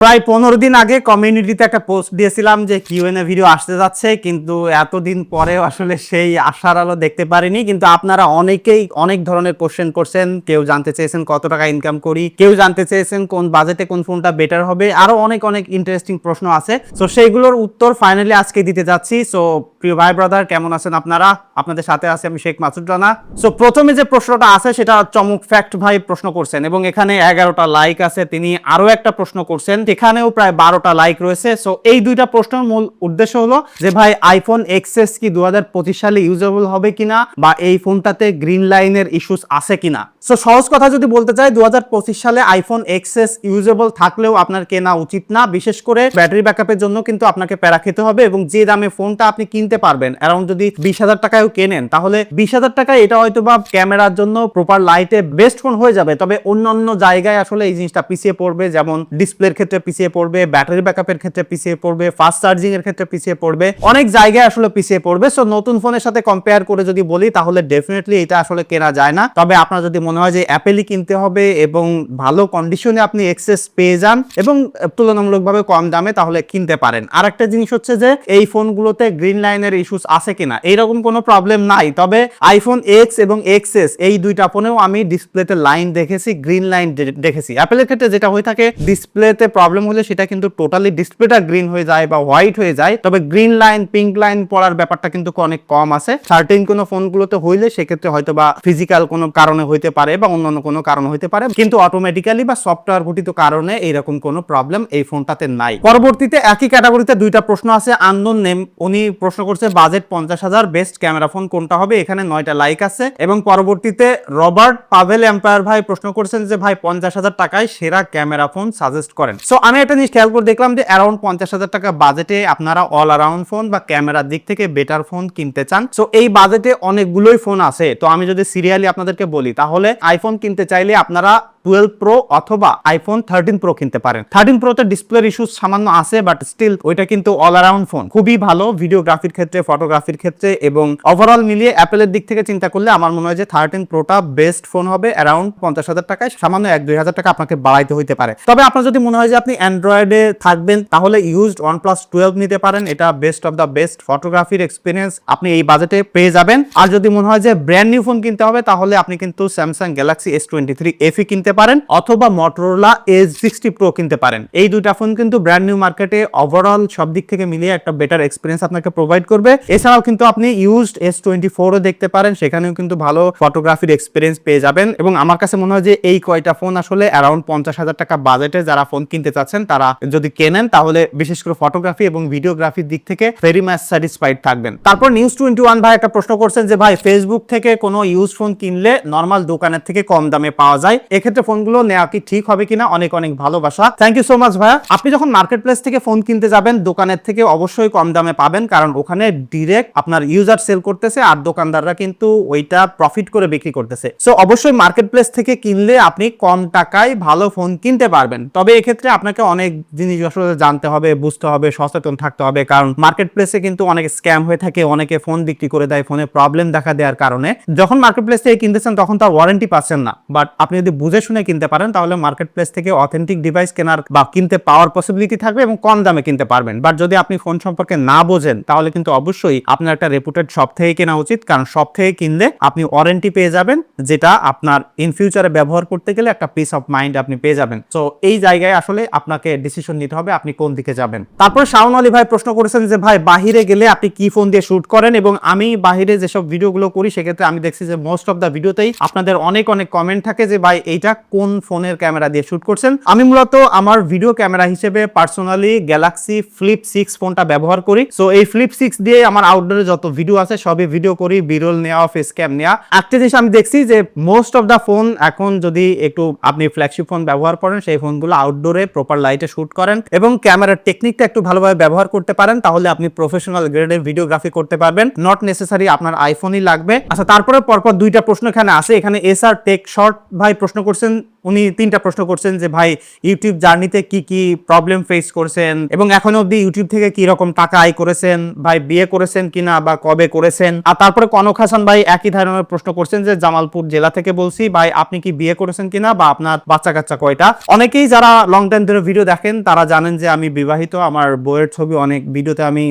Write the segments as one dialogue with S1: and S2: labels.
S1: প্রায় 15 দিন আগে কমিউনিটিতে একটা পোস্ট দিয়েছিলাম যে কিউএনএ ভিডিও আসতে যাচ্ছে, কিন্তু এতদিন পরেও আসলে সেই আশার আলো দেখতে পারিনি। কিন্তু আপনারা অনেকেই অনেক ধরনের কোশ্চেন করছেন। কেউ জানতে চেয়েছেন কত টাকা ইনকাম করি, কেউ জানতে চেয়েছেন কোন বাজেটে কোন ফোনটা বেটার হবে, আরো অনেক অনেক ইন্টারেস্টিং প্রশ্ন আছে। সো সেইগুলোর উত্তর ফাইনালি আজকে দিতে যাচ্ছি। সো প্রিয় ভাই ব্রাদার, কেমন আছেন আপনারা? আপনাদের সাথে আছে আমি শেখ মাসুদ রানা। সো প্রথমে যে প্রশ্নটা আছে সেটা চমক ফ্যাক্ট ভাই প্রশ্ন করছেন এবং এখানে 11টা লাইক আছে। তিনি আরো একটা প্রশ্ন করছেন, এখানেও প্রায় 12টা লাইক রয়েছে। সো এই দুইটা প্রশ্নের মূল উদ্দেশ্য হলো যে ভাই আইফোন এক্সএস কি 2025 সালে ইউজেবল হবে কিনা, বা এই ফোনটাতে গ্রিন লাইনের ইস্যুস আছে কিনা। সো সহজ কথা যদি বলতে চাই, 2025 সালে আইফোন এক্সএস ইউজেবল থাকলেও আপনার কেনা উচিত না। বিশেষ করে ব্যাটারি ব্যাকআপের জন্য কিন্তু আপনাকে প্যারা খেতে হবে, এবং যে দামে ফোনটা আপনি কিনতে পারবেন, অ্যারাউন্ড যদি 20,000 টাকায়ও কেনেন, তাহলে 20,000 টাকায় এটা হয়তো বা ক্যামেরার জন্য প্রপার লাইটে বেস্ট ফোন হয়ে যাবে। তবে অন্যান্য জায়গায় আসলে এই জিনিসটা পিছিয়ে পড়বে, যেমন ডিসপ্লের ক্ষেত্রে পিছিয়ে পড়বে, ব্যাটারি ব্যাকআপের ক্ষেত্রে পিছিয়ে পড়বে, ফাস্ট চার্জিং এর ক্ষেত্রে পিছিয়ে পড়বে, অনেক জায়গায় আসলে পিছিয়ে পড়বে। সো নতুন ফোনের সাথে কম্পেয়ার করে যদি বলি, তাহলে ডেফিনেটলি এটা আসলে কেনা যায় না। তবে আপনার যদি মনে হয় যে অ্যাপেলই কিনতে হবে এবং ভালো কন্ডিশনে আপনি এক্সেস পেয়ে যান এবং তুলনামূলকভাবে কম দামে, তাহলে কিনতে পারেন। আর একটা জিনিস হচ্ছে যে এই ফোনগুলোতে গ্রিন লাইনের ইস্যুস আছে কিনা, এইরকম কোনো প্রবলেম নাই। তবে আইফোন এক্স এবং এক্সএস এই দুইটা ফোনেও আমি ডিসপ্লেতে লাইন দেখেছি, গ্রিন লাইন দেখেছি। অ্যাপেলের ক্ষেত্রে যেটা হয়ে থাকে, ডিসপ্লেতে প্রবলেম হলে সেটা কিন্তু টোটালি ডিসপ্লেটা গ্রিন হয়ে যায় বা হোয়াইট হয়ে যায়। তবে গ্রিন লাইন, পিঙ্ক লাইন পড়ার ব্যাপারটা কিন্তু অনেক কম আছে। সার্টেন কোনো ফোনগুলোতে হইলে সেক্ষেত্রে হয়তো বা ফিজিক্যাল কোনো কারণে হইতে পারে বা অন্যান্য কোনো কারণে হইতে পারে, কিন্তু অটোমেটিক্যালি বা সফটওয়্যার ঘটিত কারণে এইরকম কোনো প্রবলেম এই ফোনটাতে নাই। পরবর্তীতে একই ক্যাটাগরিতে দুইটা প্রশ্ন আছে। আননোন নেম, উনি প্রশ্ন করছে বাজেট 50,000 বেস্ট ক্যামেরা ফোন কোনটা হবে। এখানে 9টা লাইক আছে। এবং পরবর্তীতে রবার্ট পাভেল এম্পায়ার ভাই প্রশ্ন করছেন যে ভাই 50,000 টাকায় সেরা ক্যামেরা ফোন সাজেস্ট করেন। সো আমি একটা জিনিস খেয়াল করে দেখলাম যে অ্যারাউন্ড 50,000 টাকা বাজেটে আপনারা অল অ্যারাউন্ড ফোন বা ক্যামেরার দিক থেকে বেটার ফোন কিনতে চান। সো এই বাজেটে অনেকগুলোই ফোন আছে। তো আমি যদি সিরিয়ালি আপনাদেরকে বলি, তাহলে আইফোন কিনতে চাইলে আপনারা 12 প্রো অথবা আইফোন 13 প্রো কিনতে পারেন। 13 প্রোতে ডিসপ্লের ইস্যুস সামান্য আছে, বাট স্টিল ওইটা কিন্তু অল অ্যারাউন্ড ফোন, খুবই ভালো ভিডিওগ্রাফির ক্ষেত্রে, ফটোগ্রাফির ক্ষেত্রে, এবং ওভারঅল মিলিয়ে অ্যাপেলের দিক থেকে চিন্তা করলে আমার মনে হয় যে 13 প্রোটা বেস্ট ফোন হবে। অ্যারাউন্ড 50,000 টাকায় সামান্য 1-2 হাজার টাকা আপনাকে বাড়াইতে হইতে পারে। তবে আপনার যদি মনে হয় যে আপনি অ্যান্ড্রয়েডে থাকবেন, তাহলে ইউজড OnePlus 12 নিতে পারেন। এটা বেস্ট অফ দ্য বেস্ট ফটোগ্রাফির এক্সপিরিয়েন্স আপনি এই বাজেটে পেয়ে যাবেন। আর যদি মনে হয় যে ব্র্যান্ড নিউ ফোন কিনতে হবে, তাহলে আপনি কিন্তু স্যামসাং গ্যালাক্সি S23 FE কিনতে পারেন অথবা মটোরোলা Edge60 Pro কিনতে পারেন। এই দুইটা ফোন কিন্তু ব্র্যান্ড নিউ মার্কেটে ওভারঅল সব দিক থেকে মিলিয়ে একটা বেটার এক্সপিরিয়েন্স আপনাকে প্রোভাইড করবে। এছাড়াও কিন্তু আপনি ইউজড S24 ও দেখতে পারেন, সেখানেও কিন্তু ভালো ফটোগ্রাফির এক্সপিরিয়েন্স পেয়ে যাবেন। এবং আমার কাছে মনে হয় যে এই কয়টা ফোন আসলে অ্যারাউন্ড 50,000 টাকা বাজেটে যারা ফোন কিনতে চাচ্ছেন, তারা যদি কেনেন, তাহলে বিশেষ করে ফটোগ্রাফি এবং ভিডিওগ্রাফির দিক থেকে ভেরি মাচ স্যাটিসফাইড থাকবেন। তারপর News21 ভাই একটা প্রশ্ন করছেন যে ভাই ফেসবুক থেকে কোনো ইউজ ফোন কিনলে নরমাল দোকানের থেকে কম দামে পাওয়া যায়, এক্ষেত্রে ফোনগুলো নেওয়া কি ঠিক হবে কিনা? অনেক অনেক ভালোবাসা, থ্যাংক ইউ সো মাচ ভাইয়া। আপনি যখন মার্কেট প্লেস থেকে ফোন কিনতে যাবেন, দোকানের থেকে অবশ্যই কম দামে পাবেন, কারণ ওখানে ডিরেক্ট আপনার ইউজার সেল করতেছে আর দোকানদাররা কিন্তু ওইটা প্রফিট করে বিক্রি করতেছে। সো অবশ্যই মার্কেট প্লেস থেকে কিনলে আপনি কম টাকায় ভালো ফোন কিনতে পারবেন। তবে এক্ষেত্রে আপনাকে অনেক জিনিস আসলে জানতে হবে, বুঝতে হবে, সচেতন থাকতে হবে, কারণ মার্কেট প্লেসে কিন্তু অনেক স্ক্যাম হয়ে থাকে। অনেকে ফোন বিক্রি করে দেয় ফোনে প্রবলেম দেখা দেওয়ার কারণে। যখন মার্কেট প্লেস থেকে কিনতেছেন তখন তার ওয়ারেন্টি পাচ্ছেন না, বাট আপনি যদি বুঝে শুনে কিনতে পারেন, তাহলে মার্কেট প্লেস থেকে অথেন্টিক ডিভাইস কেনার বা কিনতে পাওয়ার পসিবিলিটি থাকবে এবং কম দামে কিনতে পারবেন। বাট যদি আপনি ফোন সম্পর্কে না বোঝেন, তাহলে কিন্তু অবশ্যই আপনার একটা রেপুটেড শপ থেকে কেনা উচিত, কারণ শপ থেকে কিনলে আপনি ওয়ারেন্টি পেয়ে যাবেন, যেটা আপনার ইন ফিউচারে ব্যবহার করতে গেলে একটা পিস অফ মাইন্ড আপনি পেয়ে যাবেন। সো এই জায়গায় আসলে আপনাকে ডিসিশন নিতে হবে আপনি কোন দিকে যাবেন। তারপর শাওন আলী ভাই প্রশ্ন করেছেন যে ভাই বাহিরে গেলে আপনি কি ফোন দিয়ে শুট করেন, এবং আমি বাহিরে যেসব ভিডিওগুলো করি, সেক্ষেত্রে আমি দেখছি যে মোস্ট অফ দ্য ভিডিওতেই আপনাদের অনেক অনেক কমেন্ট থাকে যে ভাই এইটা কোন ফোনের ক্যামেরা দিয়ে শুট করছেন। আমি মূলত আমার ভিডিও ক্যামেরা হিসেবে পার্সোনালি গ্যালাক্সি ফ্লিপ 6 ফোনটা ব্যবহার করি। সো এই ফ্লিপ 6 দিয়ে আমার আউটডোরে যত ভিডিও আছে সবই ভিডিও করি, বিরল নেওয়া, ফেস ক্যাম নেওয়া। একটা জিনিস আমি দেখছি যে মোস্ট অফ দ্য ফোন এখন যদি একটু আপনি ফ্ল্যাগশিপ ফোন ব্যবহার করেন, সেই ফোনগুলো আউটডোরে প্রপার লাইটে শুট করেন এবং ক্যামেরার টেকনিকটা একটু ভালোভাবে ব্যবহার করতে পারেন, তাহলে আপনি প্রফেশনাল গ্রেডের ভিডিওগ্রাফি করতে পারবেন। নট নেসেসারি আপনার আইফোনই লাগবে। আচ্ছা, তারপরে পরপর দুইটা প্রশ্ন এখানে আসে। এখানে এসআর টেক শর্ট ভাই প্রশ্ন করছেন উনি 3টা প্রশ্ন করছেন যে ভাই ইউটিউব জার্নিতে কি কি প্রবলেম ফেস করছেন এবং এখনো অবধি ইউটিউব থেকে কি রকম টাকা আয় করেছেন, ভাই বিয়ে করেছেন কিনা বা কবে করেছেন। আর তারপরে কনক হাসান ভাই একই ধরনের প্রশ্ন করছেন যে জামালপুর জেলা থেকে বলছি, ভাই আপনি কি বিয়ে করেছেন কিনা বা আপনার বাচ্চা কাচ্চা কয়টা। অনেকেই যারা লং টাইম ধরে ভিডিও দেখেন তারা জানেন যে আমি বিবাহিত, আমার বউয়ের ছবি অনেক ভিডিওতে আমি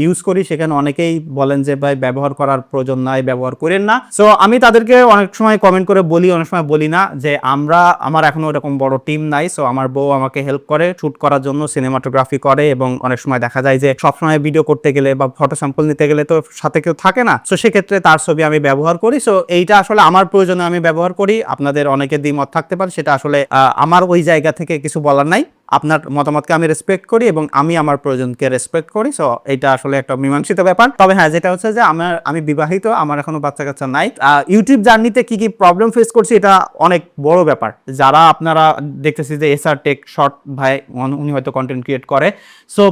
S1: ইউজ করি, সেখানে অনেকেই বলেন যে ভাই ব্যবহার করার প্রয়োজন নাই, ব্যবহার করেন না। সো আমি তাদেরকে অনেক সময় কমেন্ট করে বলি, অনেক সময় বলি না, যে আমার এখনো এরকম বড় টিম নাই। সো আমার বউ আমাকে হেল্প করে শুট করার জন্য, সিনেমাটোগ্রাফি করে, এবং অনেক সময় দেখা যায় যে সবসময় ভিডিও করতে গেলে বা ফটো স্যাম্পল নিতে গেলে তো সাথে কেউ থাকে না, সো সেক্ষেত্রে তার ছবি আমি ব্যবহার করি। সো এইটা আসলে আমার প্রয়োজনে আমি ব্যবহার করি, আপনাদের অনেকের দ্বিমত থাকতে পারে, সেটা আসলে আমার ওই জায়গা থেকে কিছু বলার নাই। আপনার মতামতকে আমি রেসপেক্ট করি এবং আমি আমার প্রয়োজনকে রেসপেক্ট করি। সো এটা আসলে একটা মীমাংসিত ব্যাপার। তবে হ্যাঁ, যেটা হচ্ছে যে আমি বিবাহিত, আমার এখনো বাচ্চা কাচ্চা নাই। ইউটিউব জার্নিতে কি কি প্রবলেম ফেস করছি এটা অনেক বড় ব্যাপার। যারা আপনারা দেখতেছি যে এসআর টেক শর্ট ভাই, উনি হয়তো কন্টেন্ট ক্রিয়েট করে। সো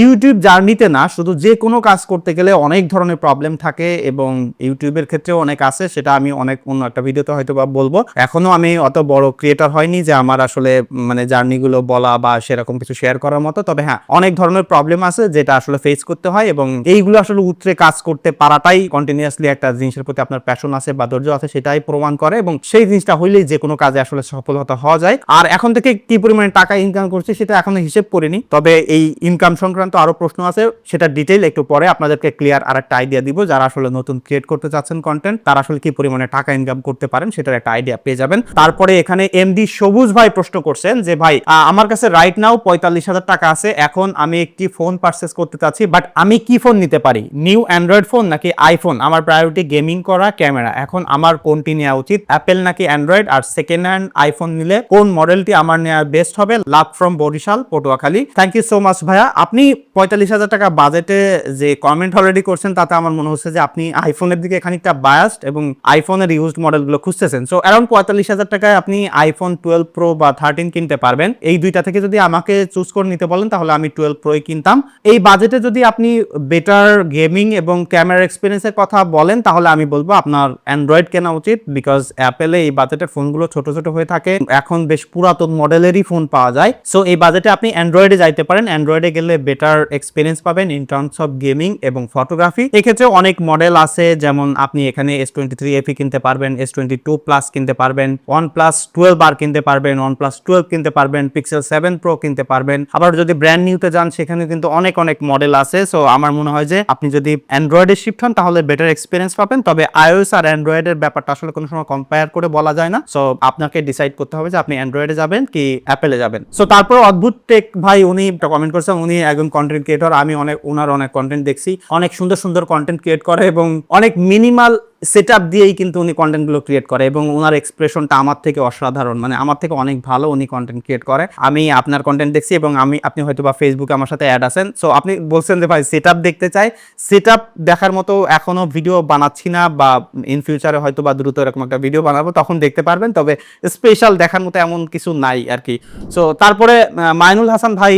S1: ইউটিউব জার্নিতে না, শুধু যে কোনো কাজ করতে গেলে অনেক ধরনের প্রবলেম থাকে এবং ইউটিউবের ক্ষেত্রেও অনেক আছে, সেটা আমি অন্য একটা ভিডিওতে হয়তো বা বলবো। এখনো আমি অত বড় ক্রিয়েটর হয়নি যে আমার আসলে মানে জার্নিগুলো বলা বা সেরকম কিছু শেয়ার করার মতো। তবে হ্যাঁ, অনেক ধরনের প্রবলেম আছে যেটা আসলে ফেস করতে হয়, এবং এইগুলো আসলে উতরে কাজ করতে পারাটাই কন্টিনিউয়াসলি একটা জিনিসের প্রতি আপনার প্যাশন আছে বা ধৈর্য আছে সেটাই প্রমাণ করে, এবং সেই জিনিসটা হইলেই যে কোনো কাজে আসলে সফলতা হওয়া যায়। আর এখন থেকে কি পরিমাণে টাকা ইনকাম করছি সেটা এখনো হিসেব করিনি, তবে এই ইনকাম আরো প্রশ্ন আছে, সেটা ডিটেইল একটু পরে আপনাদেরকে ক্লিয়ার আর একটা আইডিয়া দিব। যারা আসলে নতুন ক্রিয়েট করতে চাচ্ছেন কন্টেন্ট, তারা আসলে কি পরিমাণে টাকা ইনকাম করতে পারেন সেটার একটা আইডিয়া পেয়ে যাবেন। তারপরে এখানে এমডি সবুজ ভাই প্রশ্ন করছেন যে ভাই আমার কাছে রাইট নাও 45,000 টাকা আছে, এখন আমি একটি ফোন পারচেজ করতে চাচ্ছি, বাট আমি কি ফোন নিতে পারি, নিউ অ্যান্ড্রয়েড ফোন নাকি আইফোন? আমার প্রায়োরিটি গেমিং করা, ক্যামেরা, এখন আমার কোনটি নেওয়া উচিত, অ্যাপেল নাকি অ্যান্ড্রয়েড? আর সেকেন্ড হ্যান্ড আইফোন নিলে কোন মডেলটি আমার নেওয়া বেস্ট হবে? Love from Barishal, Patuakhali. Thank you so much ভাইয়া। আপনি 45,000 টাকা বাজেটে যে কমেন্ট অলরেডি করছেন তাতে আমার মনে হচ্ছে যে আপনি আইফোনের দিকে খানিকটা বায়াসড এবং আইফোনের ইউজড মডেলগুলো খুঁজতেছেন। সো অ্যারাউন্ড 45,000 টাকায় আপনি আইফোন 12 প্রো বা 13 কিনতে পারবেন। এই দুইটা থেকে যদি আমাকে চুজ করে নিতে বলেন তাহলে আমি 12 প্রোই কিনতাম। এই বাজেটে যদি আপনি বেটার গেমিং এবং ক্যামেরা এক্সপিরিয়েন্সের কথা বলেন তাহলে আমি বলবো আপনার অ্যান্ড্রয়েড কেনা উচিত, বিকজ অ্যাপেলে এই বাজেটের ফোনগুলো ছোট ছোট হয়ে থাকে, এখন বেশ পুরাতন মডেলেরই ফোন পাওয়া যায়। সো এই বাজেটে আপনি অ্যান্ড্রয়েডে যাইতে পারেন, অ্যান্ড্রয়েডে গেলে বেটার এক্সপিরিয়েন্স পাবেন ইন টার্মস অফ গেমিং এবং ফটোগ্রাফি। এক্ষেত্রে অনেক মডেল আছে, যেমন আপনি এখানে S23 FE কিনতে পারবেন, S22 প্লাস কিনতে পারবেন, OnePlus 12R কিনতে পারবেন, OnePlus 12 কিনতে পারবেন, Pixel 7 Pro কিনতে পারবেন। আবার যদি ব্র্যান্ড নিউতে যান সেখানে কিন্তু অনেক মডেল আছে। সো আমার মনে হয় যে আপনি যদি অ্যান্ড্রয়েডে শিফট হন তাহলে বেটার এক্সপিরিয়েন্স পাবেন। তবে iOS আর অ্যান্ড্রয়েডের ব্যাপারটা আসলে কোনো সময় কম্পেয়ার করে বলা যায় না। সো আপনাকে ডিসাইড করতে হবে যে আপনি অ্যান্ড্রয়েডে যাবেন কি অ্যাপেলে যাবেন। সো তারপর অদ্ভুত টেক ভাই উনি একটা কমেন্ট করেছেন, উনি একজন কন্টেন্ট ক্রিয়েটর, আমি ওনার অনেক কন্টেন্ট দেখছি, অনেক সুন্দর সুন্দর কন্টেন্ট ক্রিয়েট করে এবং অনেক মিনিমাল সেটআপ দিয়েই কিন্তু উনি কন্টেন্টগুলো ক্রিয়েট করে, এবং ওনার এক্সপ্রেশনটা আমার থেকে অসাধারণ, মানে আমার থেকে অনেক ভালো উনি কন্টেন্ট ক্রিয়েট করে। আমি আপনার কন্টেন্ট দেখছি এবং আপনি হয়তো বা ফেসবুকে আমার সাথে অ্যাড আছেন। সো আপনি বলছেন যে ভাই সেটআপ দেখতে চাই, সেটআপ দেখার মতো এখনো ভিডিও বানাচ্ছি না, বা ইন ফিউচারে হয়তো বা দ্রুত এরকম একটা ভিডিও বানাবো, তখন দেখতে পারবেন। তবে স্পেশাল দেখার মতো এমন কিছু নাই আর কি। সো তারপরে মাইনুল হাসান ভাই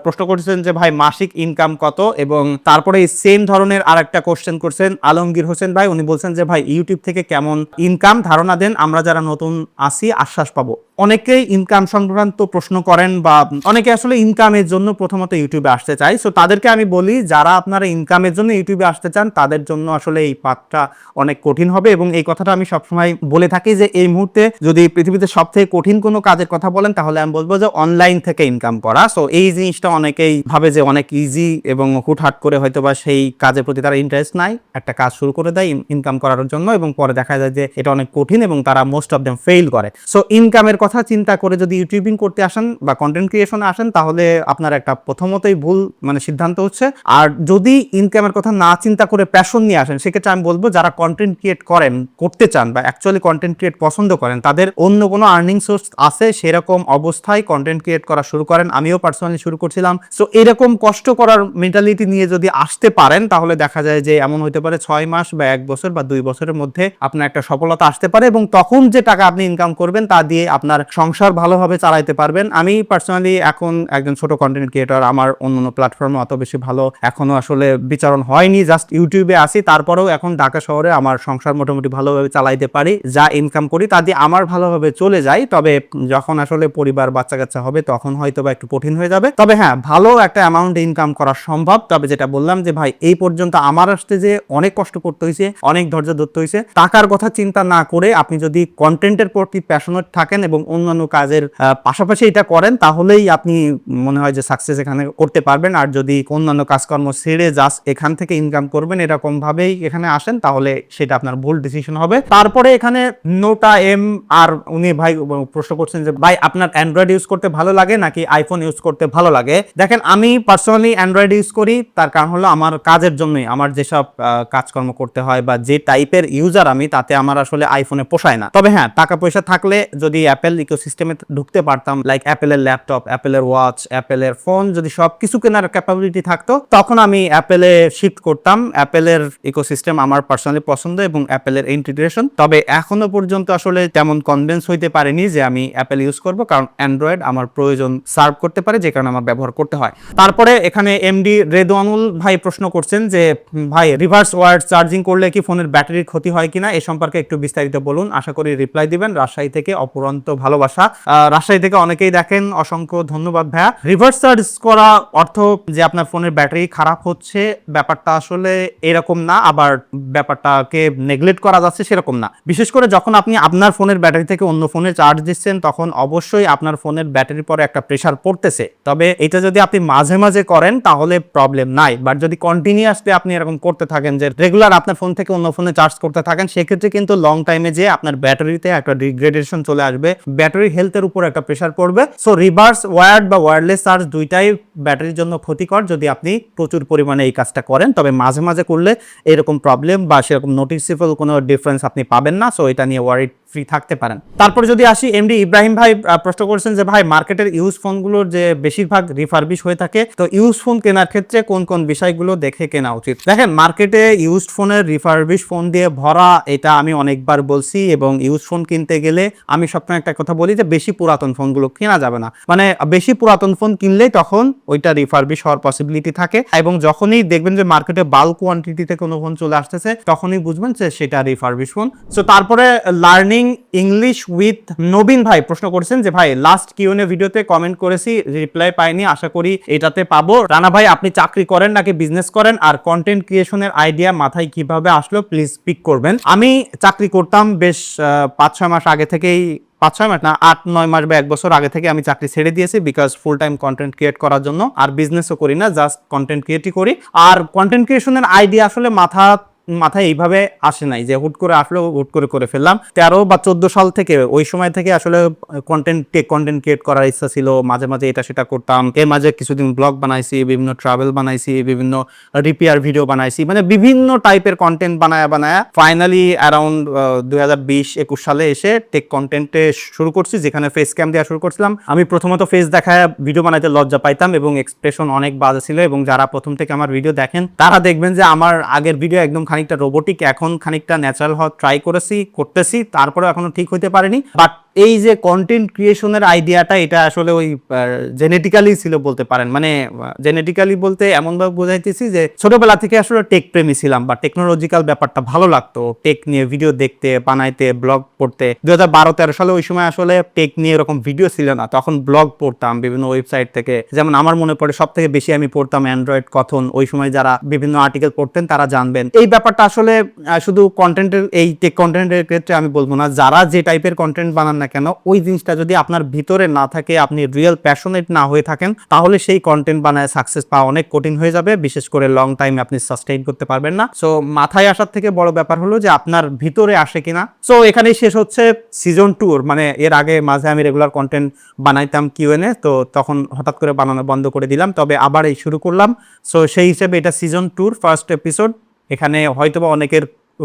S1: প্রশ্ন করছেন যে ভাই মাসিক ইনকাম কত, এবং তারপরে সেম ধরনের আরেকটা কোশ্চেন করছেন আলমগীর হোসেন ভাই, উনি বলছেন যে ভাই ইউটিউব থেকে কেমন ইনকাম, ধারণা দেন, আমরা যারা নতুন আসি আশ্বাস পাবো। অনেকেই ইনকাম সংক্রান্ত প্রশ্ন করেন বা অনেকে আসলে ইনকামের জন্য প্রথমত ইউটিউবে আসতে চায়। সো তাদেরকে আমি বলি, যারা আপনারা ইনকামের জন্য ইউটিউবে আসতে চান তাদের জন্য আসলে এই পাথটা অনেক কঠিন হবে, এবং এই কথাটা আমি সবসময় বলে থাকি যে এই মুহূর্তে যদি পৃথিবীতে সবথেকে কঠিন কোনো কাজের কথা বলেন তাহলে আমি বলবো যে অনলাইন থেকে ইনকাম করা। সো এই জিনিসটা অনেকেই ভাবে যে অনেক ইজি এবং হুটহাট করে হয়তো বা সেই কাজের প্রতি তারা ইন্টারেস্ট নাই, একটা কাজ শুরু করে দেয় ইনকাম করার জন্য, এবং পরে দেখা যায় যে এটা অনেক কঠিন এবং তারা মোস্ট অফ দেম ফেইল করে। সো ইনকামের কথা চিন্তা করে যদি ইউটিউবিং করতে আসেন বা কন্টেন্ট ক্রিয়েশনে আসেন তাহলে আপনার একটা প্রথমতই ভুল মানে সিদ্ধান্ত হচ্ছে। আর যদি ইনকামের কথা না চিন্তা করে প্যাশন নিয়ে আসেন সেক্ষেত্রে আমি বলবো যারা কন্টেন্ট ক্রিয়েট করতে চান বা অ্যাকচুয়ালি কন্টেন্ট ক্রিয়েট পছন্দ করেন তাদের অন্য কোনো আর্নিং সোর্স আছে সেরকম অবস্থায় কন্টেন্ট ক্রিয়েট করা শুরু করেন। আমিও পার্সোনালি শুরু করছিলাম। সো এরকম কষ্ট করার মেন্টালিটি নিয়ে যদি আসতে পারেন তাহলে দেখা যায় যে এমন হতে পারে 6 মাস বা 1 বছর বা 2 বছরের মধ্যে আপনার একটা সফলতা আসতে পারে, এবং তখন যে টাকা আপনি ইনকাম করবেন তা দিয়ে আপনার আপনার সংসার ভালোভাবে চালাইতে পারবেন। আমি পার্সোনালি এখন একজন ছোট কন্টেন্ট ক্রিয়েটর, আমার অন্যান্য প্ল্যাটফর্মে অত বেশি ভালো এখনো আসলে বিচরণ হয়নি, জাস্ট ইউটিউবে আসি। তারপরেও এখন ঢাকা শহরে আমার সংসার মোটামুটি ভালোভাবে চালাইতে পারি, যা ইনকাম করি তা দিয়ে আমার ভালোভাবে চলে যায়। তবে যখন আসলে পরিবার বাচ্চা কাচ্চা হবে তখন হয়তো বা একটু কঠিন হয়ে যাবে। তবে হ্যাঁ, ভালো একটা অ্যামাউন্ট ইনকাম করা সম্ভব। তবে যেটা বললাম যে ভাই এই পর্যন্ত আমার আসতে যে অনেক কষ্ট করতে হয়েছে, অনেক ধৈর্য ধরতে হয়েছে, টাকার কথা চিন্তা না করে আপনি যদি কন্টেন্টের প্রতি প্যাশনেট থাকেন এবং অন্যান্য কাজের পাশাপাশি এটা করেন তাহলেই আপনি মনে হয় যে সাকসেস এখানে করতে পারবেন। আর যদি অন্যান্য কাজকর্ম ছেড়ে জাস্ট এখান থেকে ইনকাম করবেন এরকম ভাবেই এখানে আসেন তাহলে সেটা আপনার ভুল ডিসিশন হবে। তারপরে এখানে নোটা এম আর উনি ভাই প্রশ্ন করছেন যে ভাই আপনার অ্যান্ড্রয়েড ইউজ করতে ভালো লাগে নাকি আইফোন ইউজ করতে ভালো লাগে? দেখেন, আমি পার্সোনালি অ্যান্ড্রয়েড ইউজ করি। তার কারণ হলো আমার কাজের জন্যই, আমার যেসব কাজকর্ম করতে হয় বা যে টাইপের ইউজার আমি, তাতে আমার আসলে আইফোনে পোষায় না। তবে হ্যাঁ, টাকা পয়সা থাকলে যদি অ্যাপেল ইকোসিস্টেমে ঢুকতে পারতাম, লাইক অ্যাপেলের ল্যাপটপ, অ্যাপেলের ওয়াচ, অ্যাপেলের ফোন, যদি সবকিছু কেনার ক্যাপাবিলিটি থাকতো তখন আমি অ্যাপেলে শিফট করতাম। অ্যাপেলের ইকোসিস্টেম আমার পার্সোনালি পছন্দ এবং অ্যাপেলের ইন্টিগ্রেশন। তবে এখনো পর্যন্ত আসলে তেমন কনভিন্স হইতে পারেনি যে আমি অ্যাপেল ইউজ করব, কারণ অ্যান্ড্রয়েড আমার প্রয়োজন সার্ভ করতে পারে, যে কারণে আমার ব্যবহার করতে হয়। তারপরে এখানে এমডি রেদওয়ানুল ভাই প্রশ্ন করছেন যে ভাই রিভার্স ওয়ার্ড চার্জিং করলে কি ফোনের ব্যাটারির ক্ষতি হয় কিনা, এ সম্পর্কে একটু বিস্তারিত বলুন, আশা করি রিপ্লাই দিবেন। রাজশাহী থেকে অপুরন্ত ভালোবাসা, রাজশাহী থেকে অনেকেই দেখেন, অসংখ্য ধন্যবাদ ভাইয়া। রিভার্স চার্জ করা অর্থ যে আপনার ফোনের ব্যাটারি খারাপ হচ্ছে ব্যাপারটা আসলে এরকম না, আবার ব্যাপারটাকে নেগলেক্ট করা যাচ্ছে সেরকম না। বিশেষ করে যখন আপনি আপনার ফোনের ব্যাটারি থেকে অন্য ফোনে চার্জ দিচ্ছেন তখন অবশ্যই আপনার ফোনের ব্যাটারির পরে একটা প্রেসার পড়তেছে। তবে এটা যদি আপনি মাঝে মাঝে করেন তাহলে প্রবলেম নাই, বাট যদি কন্টিনিউয়াসলি আপনি এরকম করতে থাকেন যে রেগুলার আপনার ফোন থেকে অন্য ফোনে চার্জ করতে থাকেন, সেক্ষেত্রে কিন্তু লং টাইমে যে আপনার ব্যাটারিতে একটা ডিগ্রেডেশন চলে আসবে, ব্যাটারি হেলথের উপর একটা প্রেসার পড়বে। সো রিভার্স ওয়ার্ড বা ওয়্যারলেস চার্জ দুইটাই ব্যাটারির জন্য ক্ষতিকর যদি আপনি প্রচুর পরিমাণে এই কাজটা করেন। তবে মাঝে মাঝে করলে এরকম প্রবলেম বা সেরকম নোটিসেবল কোনো ডিফারেন্স আপনি পাবেন না। সো এটা নিয়ে ওয়ারি ফ্রি থাকতে পারেন। তারপরে যদি আসি, এমডি ইব্রাহিম ভাই প্রশ্ন করেছেন যে ভাই মার্কেটের ইউজ ফোনগুলোর যে বেশিরভাগ রিফারবিশ হয়ে থাকে, তো ইউজ ফোন কেনার ক্ষেত্রে কোন কোন বিষয়গুলো দেখে কেনা উচিত? দেখেন, মার্কেটে ইউজড ফোনের রিফারবিশ ফোন দিয়ে ভরা, এটা আমি অনেকবার বলছি। এবং ইউজ ফোন কিনতে গেলে আমি সবসময় একটা কথা বলি যে বেশি পুরাতন ফোনগুলো কেনা যাবে না। মানে বেশি পুরাতন ফোন কিনলেই তখন ওইটা রিফারবিশ হওয়ার পসিবিলিটি থাকে, এবং যখনই দেখবেন যে মার্কেটে বাল্ক কোয়ান্টিটিতে কোনো ফোন চলে আসতেছে তখনই বুঝবেন যে সেটা রিফারবিশ ফোন। সো তারপরে লার্নিং ইংলিশ উইথ নবীন ভাই প্রশ্ন করেছেন যে ভাই লাস্ট কিউএনএ ভিডিওতে কমেন্ট করেছি, রিপ্লাই পাইনি, আশা করি এটাতে পাবো। রানা ভাই আপনি চাকরি করেন নাকি বিজনেস করেন, আর কন্টেন্ট ক্রিয়েশনের আইডিয়া মাথায় কিভাবে আসলো প্লিজ স্পিক করবেন। আমি চাকরি করতাম বেশ 5-6 মাস আগে থেকেই, 5-6 মাস না, 8-9 মাস বা 1 বছর আগে থেকে আমি চাকরি ছেড়ে দিয়েছি, because full time content create করার জন্য। আর বিজনেসও করি না, জাস্ট কন্টেন্ট ক্রিয়েটই করি। আর কন্টেন্ট ক্রিয়েশনের আইডিয়া আসলে মাথায় এইভাবে আসে নাই যে হুট করে আসলো হুট করে ফেললাম। 13 বা 14 সাল থেকে, ওই সময় থেকে আসলে কন্টেন্ট ক্রিয়েট করার ইচ্ছা ছিল। মাঝে মাঝে এটা সেটা করতাম। এর মাঝে কিছুদিন ব্লগ বানাইছি, বিভিন্ন ট্রাভেল বানাইছি, বিভিন্ন রিপেয়ার ভিডিও বানাইছি, মানে বিভিন্ন টাইপের কন্টেন্ট বানায়া ফাইনালি অ্যারাউন্ড 2020-21 সালে এসে টেক কন্টেন্টে শুরু করছি, যেখানে ফেস ক্যাম দেওয়া শুরু করছিলাম। আমি প্রথমত ফেস দেখায় ভিডিও বানাইতে লজ্জা পাইতাম এবং এক্সপ্রেশন অনেক বাজে ছিল। এবং যারা প্রথম থেকে আমার ভিডিও দেখেন তারা দেখবেন যে আমার আগের ভিডিও একদম খানিকটা রোবোটিক, এখন খানিকটা ন্যাচারাল হওয়ার ট্রাই করতেছি, তারপরে এখনো ঠিক হইতে পারেনি। বাট এই যে কন্টেন্ট ক্রিয়েশনের আইডিয়াটা, এটা আসলে ওই জেনেটিক্যালি ছিল বলতে পারেন। মানে জেনেটিক্যালি বলতে এমনভাবে বোঝাইতেছি যে ছোটবেলা থেকে আসলে টেক প্রেমী ছিলাম, বা টেকনোলজিক্যাল ব্যাপারটা ভালো লাগতো, টেক নিয়ে ভিডিও দেখতে, বানাইতে, ব্লগ পড়তে। 2012-13 সালে ওই সময় আসলে টেক নিয়ে এরকম ভিডিও ছিল না, তখন ব্লগ পড়তাম বিভিন্ন ওয়েবসাইট থেকে। যেমন আমার মনে পড়ে সব থেকে বেশি আমি পড়তাম অ্যান্ড্রয়েড কথন। ওই সময় যারা বিভিন্ন আর্টিকেল পড়তেন তারা জানবেন। এই ব্যাপারটা আসলে শুধু কন্টেন্টের, এই টেক কন্টেন্টের ক্ষেত্রে আমি বলবো না, যারা যে টাইপের কন্টেন্ট বানান না কেন, ওই জিনিসটা যদি আপনার ভিতরে না থাকে, আপনি রিয়েল প্যাশনেট না হয়ে থাকেন, তাহলে সেই কন্টেন্ট বানায় সাকসেস পাওয়া অনেক কঠিন হয়ে যাবে। বিশেষ করে লং টাইম আপনি সাস্টেইন করতে পারবেন না। সো মাথায় আসার থেকে বড় ব্যাপার হলো যে আপনার ভিতরে আসে কিনা। সো এখানেই শেষ হচ্ছে সিজন 2। মানে এর আগে মাঝে আমি রেগুলার কন্টেন্ট বানাইতাম কিউএনএ, তো তখন হঠাৎ করে বানানো বন্ধ করে দিলাম, তবে আবার এই শুরু করলাম। সো সেই হিসেবে এটা সিজন 2 ফার্স্ট এপিসোড। এখানে হয়তোবা অনেকের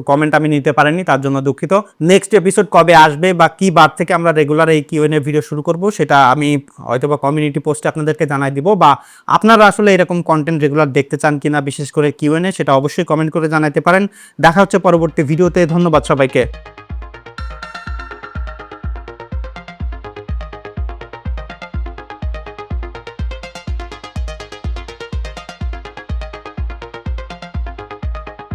S1: কমেন্ট আমি নিতে পারিনি, তার জন্য দুঃখিত। নেক্সট এপিসোড কবে আসবে বা কি বার থেকে আমরা রেগুলার এই কিউএনএ ভিডিও শুরু করব, সেটা আমি হয়তোবা কমিউনিটি পোস্টে আপনাদেরকে জানাই দিব। বা আপনারা আসলে এরকম কন্টেন্ট রেগুলার দেখতে চান কিনা, বিশেষ করে কিউএনএ, সেটা অবশ্যই কমেন্ট করে জানাতে পারেন। দেখা হচ্ছে পরবর্তী ভিডিওতে। ধন্যবাদ সবাইকে।